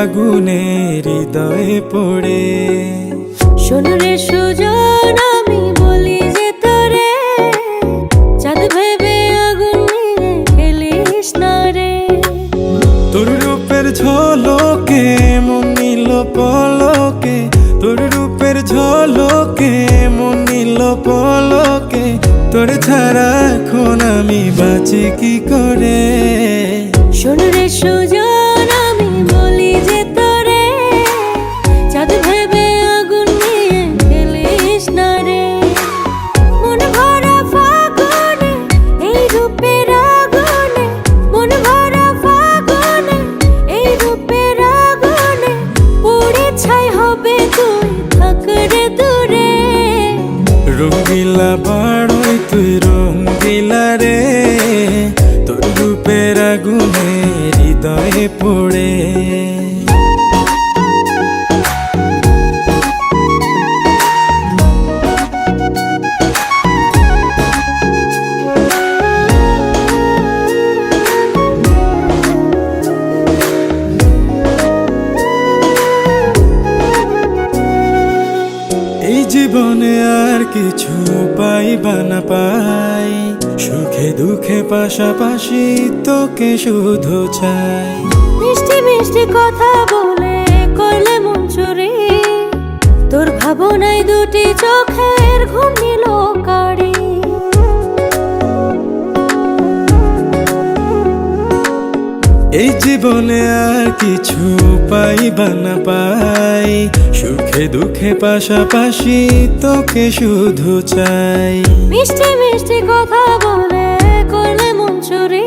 আগুনে হৃদয়ে পড়ে। শোন রে সুজন, আমি বলি যে তোরে, চাঁদ ভেবে আগুন নিয়ে খেলিস না রে। তোর রূপের ঝলকে মন নিল পলকে, তোর রূপের ঝলকে মন নিল পলকে। তোর ছাড়া এখন আমি বাঁচি কি করে। শোন রে সুজন, আমি বলি যে তোরে, চাঁদ ভেবে আগুন নিয়ে খেলিস না রে। মন ভরা ফাগুনে এই রূপের আগুনে, মন ভরা ফাগুনে এই রূপের আগুনে, পুড়ে ছাই হবে তুই থাক রে দূরে। রঙ্গিলা বাড়ই তুই রঙ্গিলা রে, তোর রূপের আগুনে হৃদয়ে পড়ে। এই জীবনে আর কিছু পাইবা না পাই, সুখে দুঃখে পাশাপাশি তোকে শুধু চাই। মিষ্টি মিষ্টি কথা বলে করলে মন চুরি, তোর ভাবনায় দুটি চোখের ঘুম নিল কারি। এই জীবনে আর কিছু পাইবা না পাই, সুখে দুঃখে পাশাপাশি তোকে শুধু চাই। মিষ্টি মিষ্টি কথা বলে করলে মন চুরি,